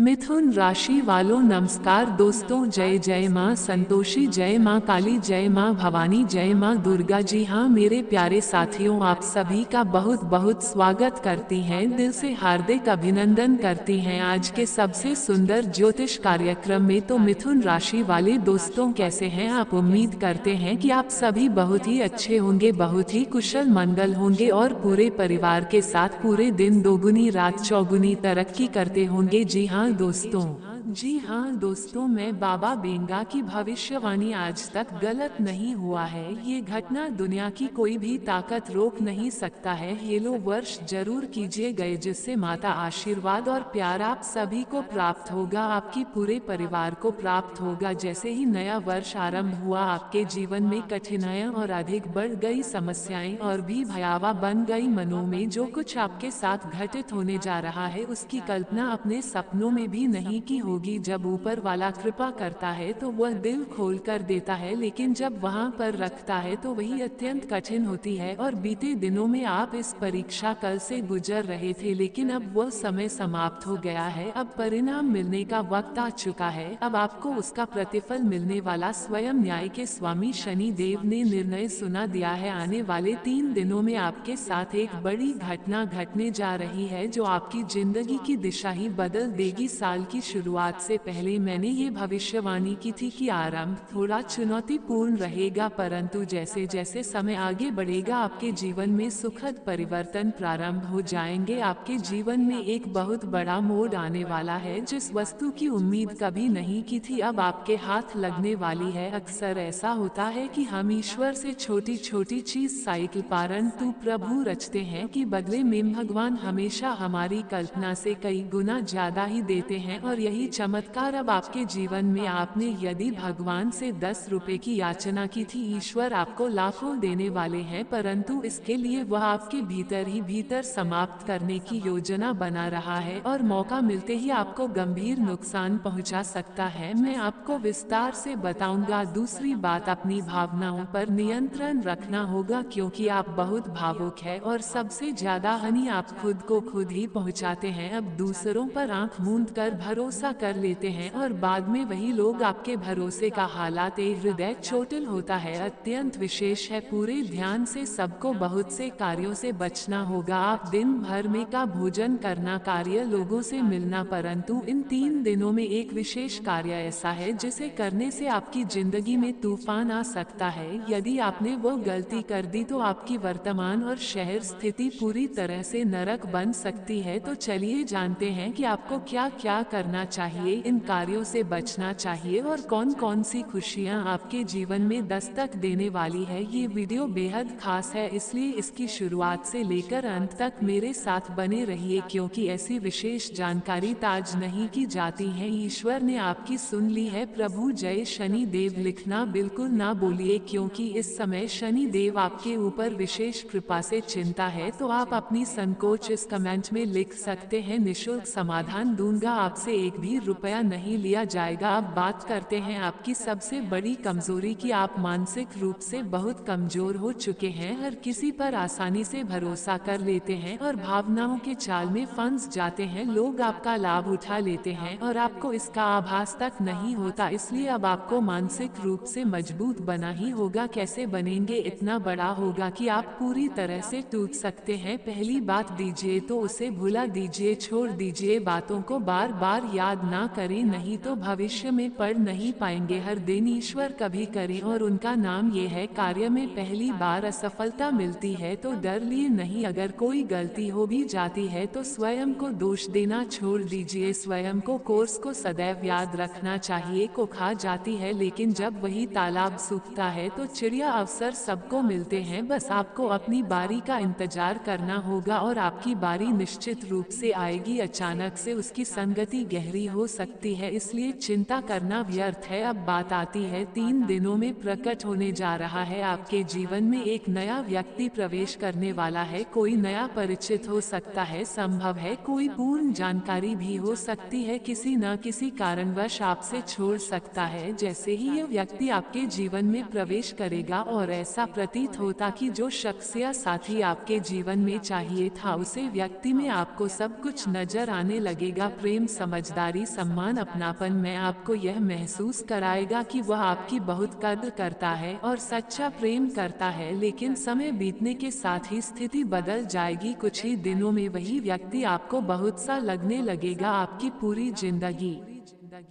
मिथुन राशि वालों नमस्कार दोस्तों, जय जय माँ संतोषी, जय माँ काली, जय माँ भवानी, जय माँ दुर्गा। जी हाँ मेरे प्यारे साथियों, आप सभी का बहुत बहुत स्वागत करती हैं, दिल से हार्दिक अभिनंदन करती हैं आज के सबसे सुंदर ज्योतिष कार्यक्रम में। तो मिथुन राशि वाले दोस्तों कैसे हैं आप? उम्मीद करते हैं कि आप सभी बहुत ही अच्छे होंगे, बहुत ही कुशल मंगल होंगे और पूरे परिवार के साथ पूरे दिन दोगुनी रात चौगुनी तरक्की करते होंगे। जी हाँ दोस्तों, मैं बाबा बेंगा की भविष्यवाणी आज तक गलत नहीं हुआ है। ये घटना दुनिया की कोई भी ताकत रोक नहीं सकता है। हेलो वर्ष जरूर कीजिए गए, जिससे माता आशीर्वाद और प्यार आप सभी को प्राप्त होगा, आपकी पूरे परिवार को प्राप्त होगा। जैसे ही नया वर्ष आरंभ हुआ, आपके जीवन में कठिनाइयां और अधिक बढ़ गई, समस्याएं और भी भयावह बन गई। मनों में जो कुछ आपके साथ घटित होने जा रहा है, उसकी कल्पना अपने सपनों में भी नहीं की होगी। जब ऊपर वाला कृपा करता है तो वह दिल खोल कर देता है, लेकिन जब वहां पर रखता है तो वही अत्यंत कठिन होती है। और बीते दिनों में आप इस परीक्षा कल से गुजर रहे थे, लेकिन अब वह समय समाप्त हो गया है। अब परिणाम मिलने का वक्त आ चुका है। अब आपको उसका प्रतिफल मिलने वाला। स्वयं न्याय के स्वामी शनि देव ने निर्णय सुना दिया है। आने वाले 3 दिनों में आपके साथ एक बड़ी घटना घटने जा रही है, जो आपकी जिंदगी की दिशा ही बदल देगी। साल की शुरुआत से पहले मैंने ये भविष्यवाणी की थी कि आरंभ थोड़ा चुनौतीपूर्ण रहेगा, परंतु जैसे जैसे समय आगे बढ़ेगा, आपके जीवन में सुखद परिवर्तन प्रारंभ हो जाएंगे। आपके जीवन में एक बहुत बड़ा मोड़ आने वाला है, जिस वस्तु की उम्मीद कभी नहीं की थी अब आपके हाथ लगने वाली है। अक्सर ऐसा होता है कि हम ईश्वर से छोटी छोटी चीज साइकिल परंतु प्रभु रचते हैं कि बदले में भगवान हमेशा हमारी कल्पना से कई गुना ज्यादा ही देते हैं। और यही चमत्कार अब आपके जीवन में। आपने यदि भगवान से 10 रुपए की याचना की थी, ईश्वर आपको लाखों देने वाले हैं, परंतु इसके लिए वह आपके भीतर ही भीतर समाप्त करने की योजना बना रहा है और मौका मिलते ही आपको गंभीर नुकसान पहुंचा सकता है। मैं आपको विस्तार से बताऊंगा। दूसरी बात, अपनी भावनाओं पर नियंत्रण रखना होगा, क्योंकि आप बहुत भावुक हैं और सबसे ज्यादा हानि आप खुद को खुद ही पहुंचाते हैं। अब दूसरों पर आंख मूंद कर भरोसा कर लेते हैं और बाद में वही लोग आपके भरोसे का हालात हृदय चोटिल होता है, अत्यंत विशेष है। पूरे ध्यान से सबको बहुत से कार्यों से बचना होगा। आप दिन भर में का भोजन करना, कार्य, लोगों से मिलना, परंतु इन 3 दिनों में एक विशेष कार्य ऐसा है जिसे करने से आपकी जिंदगी में तूफान आ सकता है। यदि आपने वो गलती कर दी तो आपकी वर्तमान और शहर स्थिति पूरी तरह से नरक बन सकती है। तो चलिए जानते हैं कि आपको क्या क्या करना चाहिए, इन कार्यों से बचना चाहिए और कौन कौन सी खुशियां आपके जीवन में दस्तक देने वाली है। ये वीडियो बेहद खास है, इसलिए इसकी शुरुआत से लेकर अंत तक मेरे साथ बने रहिए, क्योंकि ऐसी विशेष जानकारी ताज नहीं की जाती है। ईश्वर ने आपकी सुन ली है। प्रभु जय शनि देव लिखना बिल्कुल ना बोलिए, क्योंकि इस समय शनि देव आपके ऊपर विशेष कृपा से चिंता है। तो आप अपनी संकोच इस कमेंट में लिख सकते हैं, निशुल्क समाधान दूंगा, आपसे एक भी रुपया नहीं लिया जाएगा। अब बात करते हैं आपकी सबसे बड़ी कमजोरी की। आप मानसिक रूप से बहुत कमजोर हो चुके हैं, हर किसी पर आसानी से भरोसा कर लेते हैं और भावनाओं के जाल में फंस जाते हैं। लोग आपका लाभ उठा लेते हैं और आपको इसका आभास तक नहीं होता। इसलिए अब आपको मानसिक रूप से मजबूत बना ही होगा। कैसे बनेंगे? इतना बड़ा होगा कि आप पूरी तरह से टूट सकते हैं। पहली बात दीजिए तो उसे भुला दीजिए, छोड़ दीजिए, बातों को बार बार याद ना करें, नहीं तो भविष्य में पढ़ नहीं पाएंगे। हर दिन ईश्वर कभी करें और उनका नाम ये है। कार्य में पहली बार असफलता मिलती है तो डर लिए नहीं, अगर कोई गलती हो भी जाती है तो स्वयं को दोष देना छोड़ दीजिए। स्वयं को, कोर्स को सदैव याद रखना चाहिए। को खा जाती है, लेकिन जब वही तालाब सूखता है तो चिड़िया अवसर सबको मिलते हैं, बस आपको अपनी बारी का इंतजार करना होगा और आपकी बारी निश्चित रूप से आएगी। अचानक से उसकी संगति गहरी हो सकती है, इसलिए चिंता करना व्यर्थ है। अब बात आती है 3 दिनों में प्रकट होने जा रहा है आपके जीवन में एक नया व्यक्ति प्रवेश करने वाला है। कोई नया परिचित हो सकता है, संभव है कोई पूर्ण जानकारी भी हो सकती है, किसी न किसी कारणवश आपसे छोड़ सकता है। जैसे ही यह व्यक्ति आपके जीवन में प्रवेश करेगा और ऐसा प्रतीत होता कि जो शख्स या साथी आपके जीवन में चाहिए था, उसे व्यक्ति में आपको सब कुछ नजर आने लगेगा। प्रेम, समझदारी, सम्मान अपनापन में आपको यह महसूस कराएगा कि वह आपकी बहुत कद्र करता है और सच्चा प्रेम करता है। लेकिन समय बीतने के साथ ही स्थिति बदल जाएगी। कुछ ही दिनों में वही व्यक्ति आपको बहुत सा लगने लगेगा। आपकी पूरी जिंदगी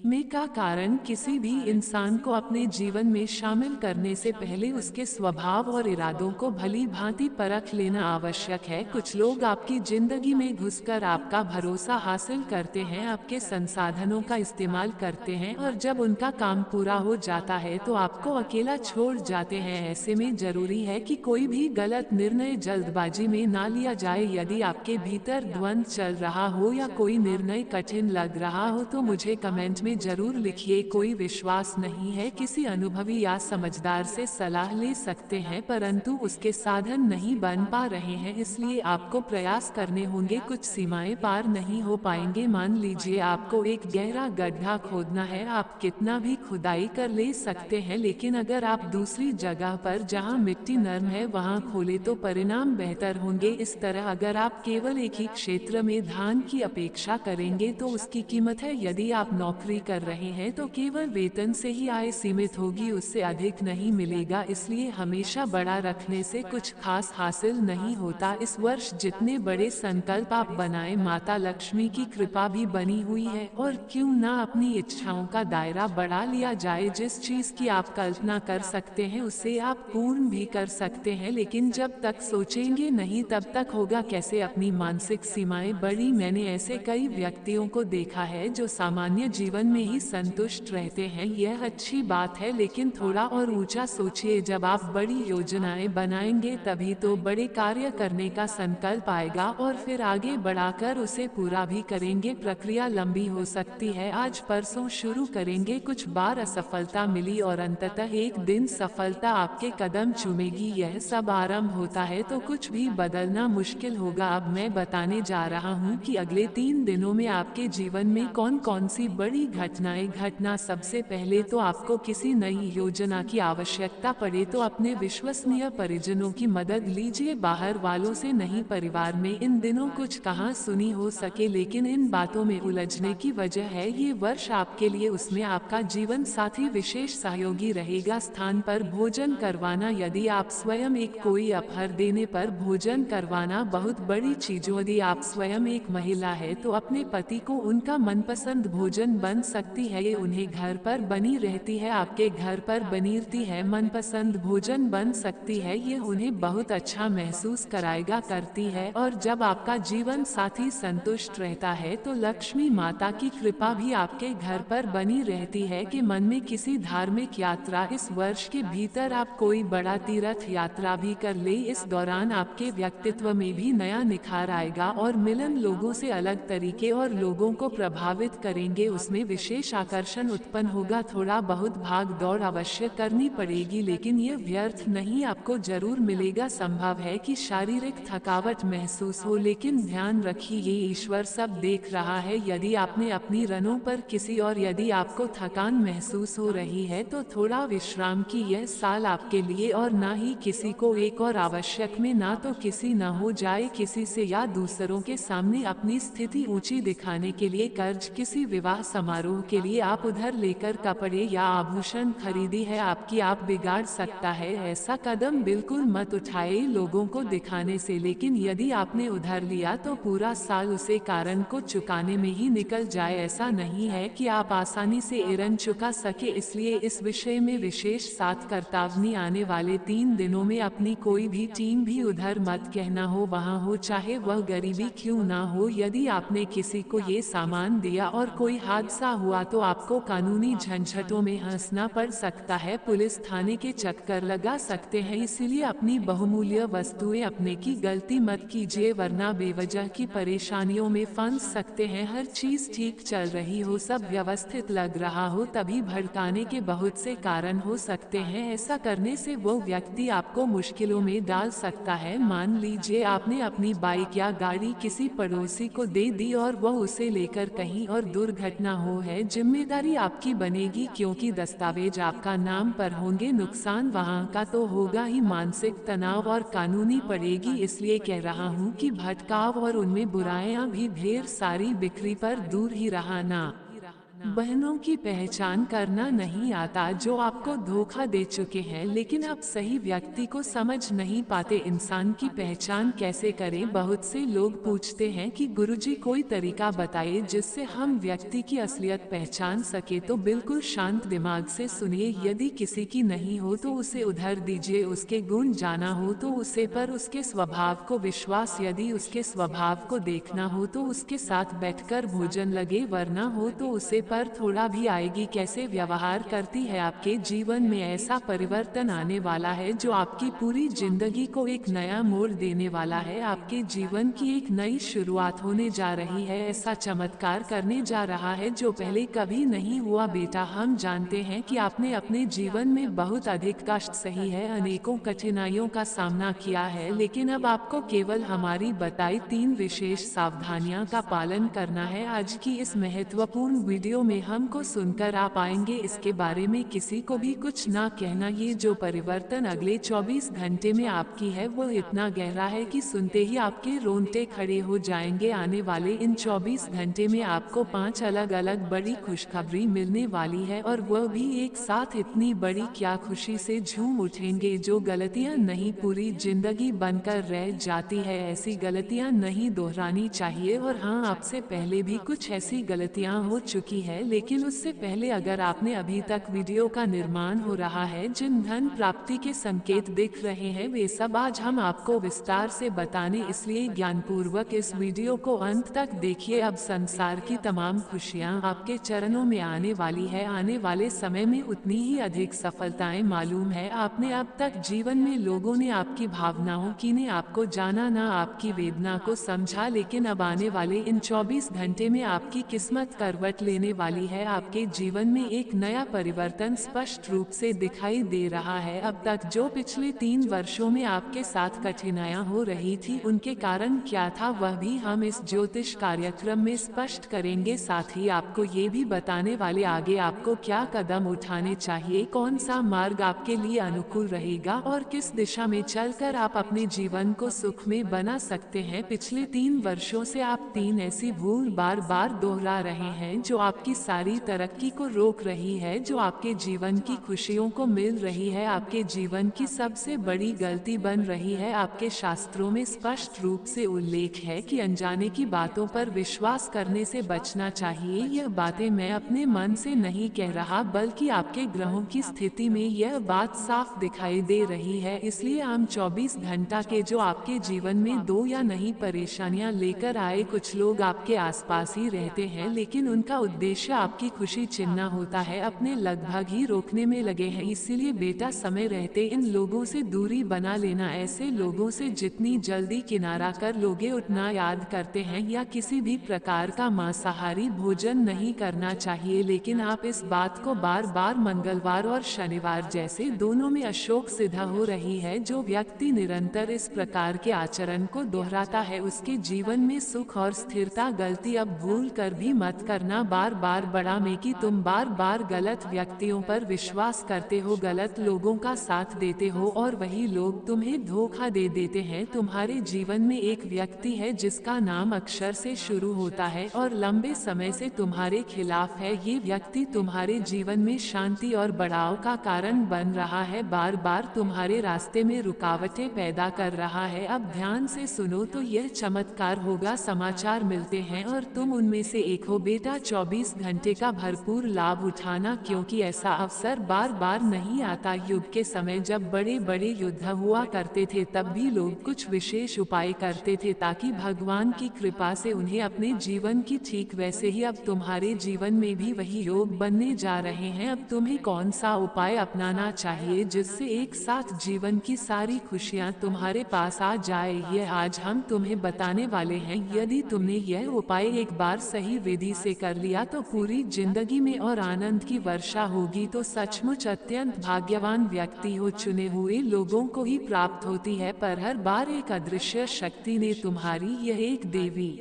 में का कारण किसी भी इंसान को अपने जीवन में शामिल करने से पहले उसके स्वभाव और इरादों को भली भांति परख लेना आवश्यक है। कुछ लोग आपकी जिंदगी में घुसकर आपका भरोसा हासिल करते हैं, आपके संसाधनों का इस्तेमाल करते हैं और जब उनका काम पूरा हो जाता है तो आपको अकेला छोड़ जाते हैं। ऐसे में जरूरी है कि कोई भी गलत निर्णय जल्दबाजी में ना लिया जाए। यदि आपके भीतर द्वंद्व चल रहा हो या कोई निर्णय कठिन लग रहा हो तो मुझे कमेंट में जरूर लिखिए। कोई विश्वास नहीं है, किसी अनुभवी या समझदार से सलाह ले सकते हैं परंतु उसके साधन नहीं बन पा रहे हैं, इसलिए आपको प्रयास करने होंगे। कुछ सीमाएं पार नहीं हो पाएंगे। मान लीजिए आपको एक गहरा गड्ढा खोदना है, आप कितना भी खुदाई कर ले सकते हैं, लेकिन अगर आप दूसरी जगह पर जहां मिट्टी नरम है वहां खोले तो परिणाम बेहतर होंगे। इस तरह अगर आप केवल एक ही क्षेत्र में धान की अपेक्षा करेंगे तो उसकी कीमत है। यदि आप नौकरी कर रहे हैं तो केवल वेतन से ही आय सीमित होगी, उससे अधिक नहीं मिलेगा। इसलिए हमेशा बड़ा रखने से कुछ खास हासिल नहीं होता। इस वर्ष जितने बड़े संकल्प आप बनाएं, माता लक्ष्मी की कृपा भी बनी हुई है और क्यों ना अपनी इच्छाओं का दायरा बढ़ा लिया जाए। जिस चीज की आप कल्पना कर सकते हैं उसे आप पूर्ण भी कर सकते हैं, लेकिन जब तक सोचेंगे नहीं तब तक होगा कैसे। अपनी मानसिक सीमाएं बढ़ी। मैंने ऐसे कई व्यक्तियों को देखा है जो सामान्य जीवन में ही संतुष्ट रहते हैं। यह अच्छी बात है, लेकिन थोड़ा और ऊंचा सोचिए। जब आप बड़ी योजनाएं बनाएंगे तभी तो बड़े कार्य करने का संकल्प आएगा और फिर आगे बढ़ाकर उसे पूरा भी करेंगे। प्रक्रिया लंबी हो सकती है, आज परसों शुरू करेंगे, कुछ बार असफलता मिली और अंततः एक दिन सफलता आपके कदम चूमेगी। यह सब आरंभ होता है तो कुछ भी बदलना मुश्किल होगा। अब मैं बताने जा रहा हूँ कि अगले 3 दिनों में आपके जीवन में कौन कौन सी बड़ी घटनाएं घटना। सबसे पहले तो आपको किसी नई योजना की आवश्यकता पड़े तो अपने विश्वसनीय परिजनों की मदद लीजिए, बाहर वालों से नहीं। परिवार में इन दिनों कुछ कहाँ सुनी हो सके, लेकिन इन बातों में उलझने की वजह है ये वर्ष आपके लिए। उसमें आपका जीवन साथी विशेष सहयोगी रहेगा। स्थान पर भोजन करवाना, यदि आप स्वयं एक कोई अपहर देने पर भोजन करवाना बहुत बड़ी चीज। यदि आप स्वयं एक महिला है तो अपने पति को उनका मनपसंद भोजन बन सकती है, ये उन्हें घर पर बनी रहती है, आपके घर पर बनी रहती है, मनपसंद भोजन बन सकती है, ये उन्हें बहुत अच्छा महसूस कराएगा करती है। और जब आपका जीवन साथी संतुष्ट रहता है तो लक्ष्मी माता की कृपा भी आपके घर पर बनी रहती है कि मन में किसी धार्मिक यात्रा। इस वर्ष के भीतर आप कोई बड़ा तीर्थ यात्रा भी कर ले। इस दौरान आपके व्यक्तित्व में भी नया निखार आएगा और मिलन लोगों से अलग तरीके और लोगों को प्रभावित करेंगे, उसमें विशेष आकर्षण उत्पन्न होगा। थोड़ा बहुत भाग दौड़ अवश्य करनी पड़ेगी, लेकिन ये व्यर्थ नहीं, आपको जरूर मिलेगा। संभव है कि शारीरिक थकावट महसूस हो, लेकिन ध्यान रखिए ये ईश्वर सब देख रहा है। यदि आपने अपनी रनों पर किसी और यदि आपको थकान महसूस हो रही है तो थोड़ा विश्राम की। यह साल आपके लिए और ना ही किसी को एक और आवश्यक में ना तो किसी न हो जाए किसी से या दूसरों के सामने अपनी स्थिति ऊंची दिखाने के लिए कर्ज, किसी विवाह समारोह के लिए आप उधार लेकर कपड़े या आभूषण खरीदी है आपकी, आप बिगाड़ सकता है। ऐसा कदम बिल्कुल मत उठाए लोगों को दिखाने से, लेकिन यदि आपने उधार लिया तो पूरा साल उसे कारण को चुकाने में ही निकल जाए। ऐसा नहीं है कि आप आसानी से ऋण चुका सके, इसलिए इस विषय में विशेष सतर्कतावनी। आने वाले 3 दिनों में अपनी कोई भी टीम भी उधर मत कहना हो वहाँ हो, चाहे वह गरीबी क्यों ना हो। यदि आपने किसी को ये सामान दिया और कोई हादसा हुआ तो आपको कानूनी झंझटों में फंसना पड़ सकता है, पुलिस थाने के चक्कर लगा सकते हैं। इसीलिए अपनी बहुमूल्य वस्तुएं अपने की गलती मत कीजिए, वरना बेवजह की परेशानियों में फंस सकते हैं। हर चीज ठीक चल रही हो, सब व्यवस्थित लग रहा हो, तभी भड़काने के बहुत से कारण हो सकते हैं। ऐसा करने से वो व्यक्ति आपको मुश्किलों में डाल सकता है। मान लीजिए आपने अपनी बाइक या गाड़ी किसी पड़ोसी को दे दी और वह उसे लेकर कहीं और दुर्घटना हो है, जिम्मेदारी आपकी बनेगी क्योंकि दस्तावेज आपका नाम पर होंगे। नुकसान वहाँ का तो होगा ही, मानसिक तनाव और कानूनी पड़ेगी। इसलिए कह रहा हूँ कि भटकाव और उनमें बुराइयां भी ढेर सारी बिक्री पर दूर ही रहना। बहनों की पहचान करना नहीं आता जो आपको धोखा दे चुके हैं लेकिन अब सही व्यक्ति को समझ नहीं पाते। इंसान की पहचान कैसे करें? बहुत से लोग पूछते हैं कि गुरुजी कोई तरीका बताइए जिससे हम व्यक्ति की असलियत पहचान सके। तो बिल्कुल शांत दिमाग से सुनिए। यदि किसी की नहीं हो तो उसे उधार दीजिए, उसके गुण जाना हो तो उसे पर उसके स्वभाव को विश्वास, यदि उसके स्वभाव को देखना हो तो उसके साथ बैठकर भोजन लगे, वरना हो तो उसे पर थोड़ा भी आएगी। कैसे व्यवहार करती है आपके जीवन में ऐसा परिवर्तन आने वाला है जो आपकी पूरी जिंदगी को एक नया मोड़ देने वाला है। आपके जीवन की एक नई शुरुआत होने जा रही है। ऐसा चमत्कार करने जा रहा है जो पहले कभी नहीं हुआ। बेटा, हम जानते हैं कि आपने अपने जीवन में बहुत अधिक कष्ट सही है, अनेकों कठिनाइयों का सामना किया है, लेकिन अब आपको केवल हमारी बताई 3 विशेष सावधानियां का पालन करना है। आज की इस महत्वपूर्ण वीडियो में हमको सुनकर आप आएंगे। इसके बारे में किसी को भी कुछ ना कहना। ये जो परिवर्तन अगले 24 घंटे में आपकी है वो इतना गहरा है कि सुनते ही आपके रोंगटे खड़े हो जाएंगे। आने वाले इन 24 घंटे में आपको 5 अलग अलग बड़ी खुशखबरी मिलने वाली है, और वह भी एक साथ। इतनी बड़ी क्या खुशी से झूम उठेंगे। जो गलतियां नहीं पूरी जिंदगी बनकर रह जाती है, ऐसी गलतियां नहीं दोहरानी चाहिए। और हाँ, आपसे पहले भी कुछ ऐसी गलतियां हो चुकी है, लेकिन उससे पहले अगर आपने अभी तक वीडियो का निर्माण हो रहा है, जिन धन प्राप्ति के संकेत दिख रहे हैं, वे सब आज हम आपको विस्तार से बताने, इसलिए ज्ञानपूर्वक इस वीडियो को अंत तक देखिए। अब संसार की तमाम खुशियां आपके चरणों में आने वाली है। आने वाले समय में उतनी ही अधिक सफलताएं। मालूम है आपने अब तक जीवन में लोगों ने आपकी भावनाओं की ने आपको जाना, ना आपकी वेदना को समझा, लेकिन अब आने वाले इन 24 घंटे में आपकी किस्मत करवट लेने वाली है। आपके जीवन में एक नया परिवर्तन स्पष्ट रूप से दिखाई दे रहा है। अब तक जो पिछले 3 वर्षों में आपके साथ कठिनाइयां हो रही थी, उनके कारण क्या था वह भी हम इस ज्योतिष कार्यक्रम में स्पष्ट करेंगे। साथ ही आपको ये भी बताने वाले आगे आपको क्या कदम उठाने चाहिए, कौन सा मार्ग आपके लिए अनुकूल रहेगा और किस दिशा में चलकर आप अपने जीवन को सुख में बना सकते हैं। पिछले 3 वर्षों से आप 3 ऐसी भूल बार बार दोहरा रहे हैं जो आपकी सारी तरक्की को रोक रही है, जो आपके जीवन की खुशियों को मिल रही है, आपके जीवन की सबसे बड़ी गलती बन रही है। आपके शास्त्रों में स्पष्ट रूप से उल्लेख है कि अनजाने की बातों पर विश्वास करने से बचना चाहिए। यह बातें मैं अपने मन से नहीं कह रहा, बल्कि आपके ग्रहों की स्थिति में यह बात साफ दिखाई दे रही है। इसलिए हम 24 घंटा के जो आपके जीवन में 2 या नहीं परेशानियां लेकर आए। कुछ लोग आपके आसपास ही रहते हैं, लेकिन उनका उद्देश्य आपकी खुशी छीनना होता है, अपने लगभग ही रोकने में लगे हैं। इसीलिए बेटा, समय रहते इन लोगों से दूरी बना लेना। ऐसे लोगों से जितनी जल्दी किनारा कर लोगे उतना याद करते हैं, या किसी भी प्रकार का मांसाहारी भोजन नहीं करना चाहिए। लेकिन आप इस बात को बार बार मंगलवार और शनिवार जैसे दोनों में अशोक सिद्ध हो रही है। जो व्यक्ति निरंतर इस प्रकार के आचरण को दोहराता है, उसके जीवन में सुख और स्थिरता। गलती अब भूल कर भी मत करना बार बार बड़ा में कि तुम बार बार गलत व्यक्तियों पर विश्वास करते हो, गलत लोगों का साथ देते हो, और वही लोग तुम्हें धोखा दे देते हैं। तुम्हारे जीवन में एक व्यक्ति है जिसका नाम अक्षर से शुरू होता है और लंबे समय से तुम्हारे खिलाफ है। ये व्यक्ति तुम्हारे जीवन में शांति और बढ़ाव का कारण बन रहा है, बार बार तुम्हारे रास्ते में रुकावटें पैदा कर रहा है। अब ध्यान से सुनो तो यह चमत्कार होगा। समाचार मिलते हैं और तुम उनमें से एक हो। बेटा, 24 घंटे का भरपूर लाभ उठाना, क्योंकि ऐसा अवसर बार बार नहीं आता। युग के समय जब बड़े बड़े युद्ध हुआ करते थे, तब भी लोग कुछ विशेष उपाय करते थे ताकि भगवान की कृपा से उन्हें अपने जीवन की ठीक वैसे ही अब तुम्हारे जीवन में भी वही योग बनने जा रहे हैं। अब तुम्हें कौन सा उपाय अपनाना चाहिए जिससे एक साथ जीवन की सारी खुशियां तुम्हारे पास आ जाए, यह आज हम तुम्हें बताने वाले हैं। यदि तुमने यह उपाय एक बार सही विधि से कर लिया तो पूरी जिंदगी में और आनंद की वर्षा होगी। तो सचमुच अत्यंत भाग्यवान व्यक्ति हो। चुने हुए लोगों को ही प्राप्त होती है, पर हर बार एक अदृश्य शक्ति ने तुम्हारी, यह एक देवी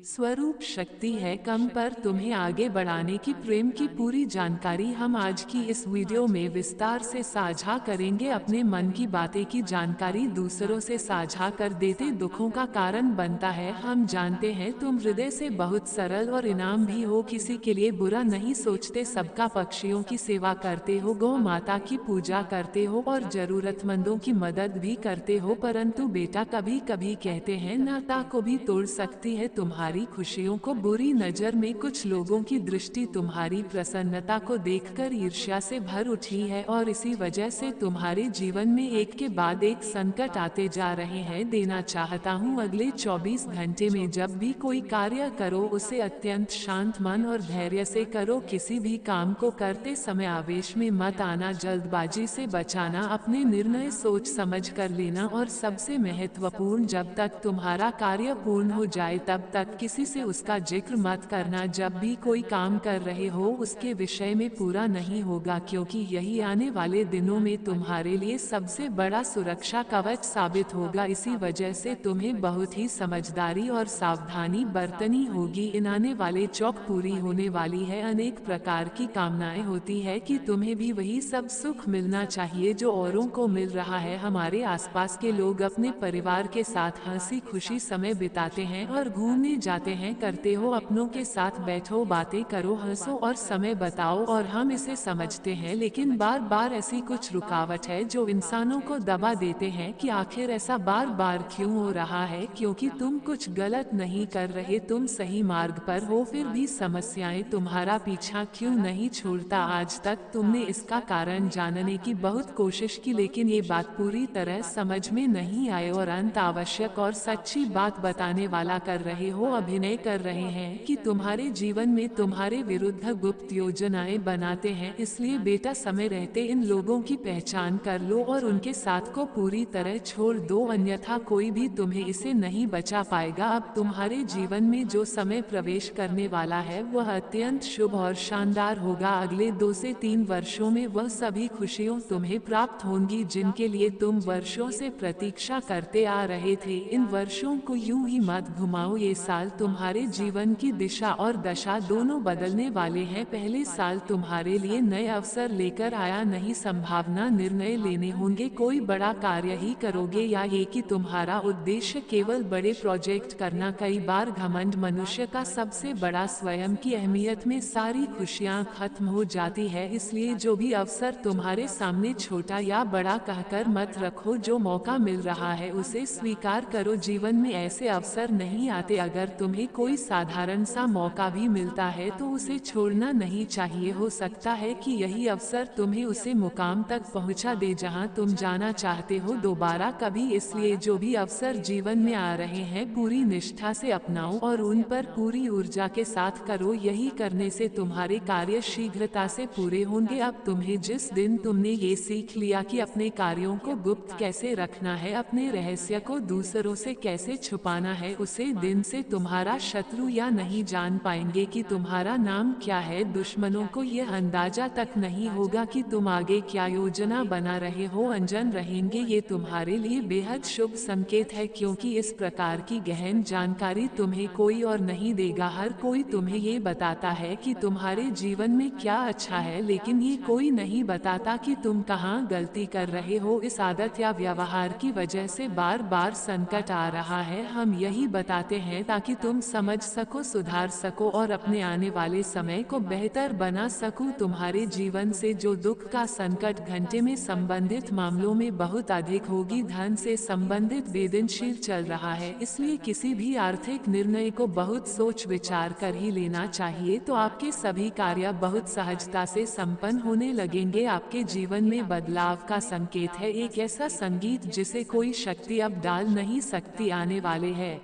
स्वरूप शक्ति है कम, पर तुम्हें आगे बढ़ाने की प्रेम की पूरी जानकारी हम आज की इस वीडियो में विस्तार से साझा करेंगे। अपने मन की बातें की जानकारी दूसरों से साझा कर देते दुखों का कारण बनता है। हम जानते हैं तुम हृदय से बहुत सरल और इनाम भी हो, किसी के लिए बुरा नहीं सोचते, सबका पक्षियों की सेवा करते हो, गौ माता की पूजा करते हो और जरूरतमंदों की मदद भी करते हो। परंतु बेटा, कभी कभी कहते हैं नाता को भी तोड़ सकती है तुम्हारी खुशियों को बुरी नजर में कुछ लोगों की दृष्टि तुम्हारी प्रसन्नता को देखकर ईर्ष्या से भर उठी है और इसी वजह से तुम्हारे जीवन में एक के बाद एक संकट आते जा रहे हैं। देना चाहता हूँ अगले 24 घंटे में जब भी कोई कार्य करो उसे अत्यंत शांत मन और धैर्य से करो। किसी भी काम को करते समय आवेश में मत आना, जल्दबाजी से बचाना, अपने निर्णय सोच समझ कर लेना और सबसे महत्वपूर्ण, जब तक तुम्हारा कार्य पूर्ण हो जाए तब तक किसी से उसका जिक्र मत करना। जब भी कोई काम कर रहे हो उसके विषय में पूरा नहीं होगा, क्योंकि यही आने वाले दिनों में तुम्हारे लिए सबसे बड़ा सुरक्षा कवच साबित होगा। इसी वजह से तुम्हें बहुत ही समझदारी और सावधानी बरतनी होगी। इन आने वाले चौक पूरी होने वाली है। अनेक प्रकार की कामनाएं होती है कि तुम्हें भी वही सब सुख मिलना चाहिए जो औरों को मिल रहा है। हमारे आसपास के लोग अपने परिवार के साथ हंसी खुशी समय बिताते हैं और घूमने जाते हैं, करते हो अपनों के साथ बैठो, बातें करो, हंसो और समय बताओ, और हम इसे समझते हैं। लेकिन बार बार ऐसी कुछ रुकावट है जो इंसानों को दबा देते हैं कि आखिर ऐसा बार बार क्यों हो रहा है, क्योंकि तुम कुछ गलत नहीं कर रहे, तुम सही मार्ग पर हो, फिर भी समस्याएं तुम्हारा पीछा क्यों नहीं छोड़ता। आज तक तुमने इसका कारण जानने की बहुत कोशिश की, लेकिन ये बात पूरी तरह समझ में नहीं आए और अंत आवश्यक और सच्ची बात बताने वाला कर रहे हो। अभिनय कर रहे हैं कि तुम्हारे जीवन में तुम्हारे विरुद्ध गुप्त योजनाएं बनाते हैं। इसलिए बेटा, समय रहते इन लोगों की पहचान कर लो और उनके साथ को पूरी तरह छोड़ दो, अन्यथा कोई भी तुम्हें इसे नहीं बचा पाएगा। अब तुम्हारे जीवन में जो समय प्रवेश करने वाला है वह अत्यंत शुभ और शानदार होगा। अगले 2 से 3 वर्षों में वह सभी खुशियां तुम्हें प्राप्त होंगी जिनके लिए तुम वर्षों से प्रतीक्षा करते आ रहे थे। इन वर्षों को यूं ही मत घुमाओ, ये साल तुम्हारे जीवन की दिशा और दशा दोनों बदलने वाले हैं। पहले साल तुम्हारे लिए नए अवसर लेकर आया, नहीं संभावना निर्णय लेने होंगे, कोई बड़ा कार्य ही करोगे या ये कि तुम्हारा उद्देश्य केवल बड़े प्रोजेक्ट करना। कई बार घमंड मनुष्य का सबसे बड़ा स्वयं की अहमियत में सारी खुशियां खत्म हो जाती है। इसलिए जो भी अवसर तुम्हारे सामने छोटा या बड़ा कहकर मत रखो, जो मौका मिल रहा है उसे स्वीकार करो। जीवन में ऐसे अवसर नहीं आते, अगर तुम्हें कोई साधारण सा मौका भी मिलता है तो उसे छोड़ना नहीं चाहिए। हो सकता है कि यही अवसर तुम्हें उसे मुकाम तक पहुंचा दे जहां तुम जाना चाहते हो दोबारा कभी। इसलिए जो भी अवसर जीवन में आ रहे हैं पूरी निष्ठा से अपनाओ और उन पर पूरी ऊर्जा के साथ करो। यही करने से तुम्हारे कार्य शीघ्रता से पूरे होंगे। अब तुम्हें जिस दिन तुमने ये सीख लिया कि अपने कार्यों को गुप्त कैसे रखना है, अपने रहस्य को दूसरों से कैसे छुपाना है, उसे दिन से तुम्हारा शत्रु या नहीं जान पाएंगे कि तुम्हारा नाम क्या है। दुश्मनों को यह अंदाजा तक नहीं होगा कि तुम आगे क्या योजना बना रहे हो, अनजान रहेंगे। ये तुम्हारे लिए बेहद शुभ संकेत है, क्योंकि इस प्रकार की गहन जानकारी तुम्हें कोई और नहीं देगा। हर कोई तुम्हें ये बताता है कि तुम्हारे जीवन में क्या अच्छा है, लेकिन ये कोई नहीं बताता कि तुम कहाँ गलती कर रहे हो। इस आदत या व्यवहार की वजह से बार बार संकट आ रहा है। हम यही बताते हैं ताकि तुम समझ सको, सुधार सको और अपने आने वाले समय को बेहतर बना सको। तुम्हारे जीवन से जो दुख का संकट घंटे में संबंधित मामलों में बहुत अधिक होगी, धन से संबंधित वेदनशील चल रहा है, इसलिए किसी भी आर्थिक निर्णय को बहुत सोच विचार कर ही लेना चाहिए। तो आपके सभी कार्य बहुत सहजता से संपन्न होने लगेंगे। आपके जीवन में बदलाव का संकेत है, एक ऐसा संगीत जिसे कोई शक्ति अब डाल नहीं सकती आने वाले हैं।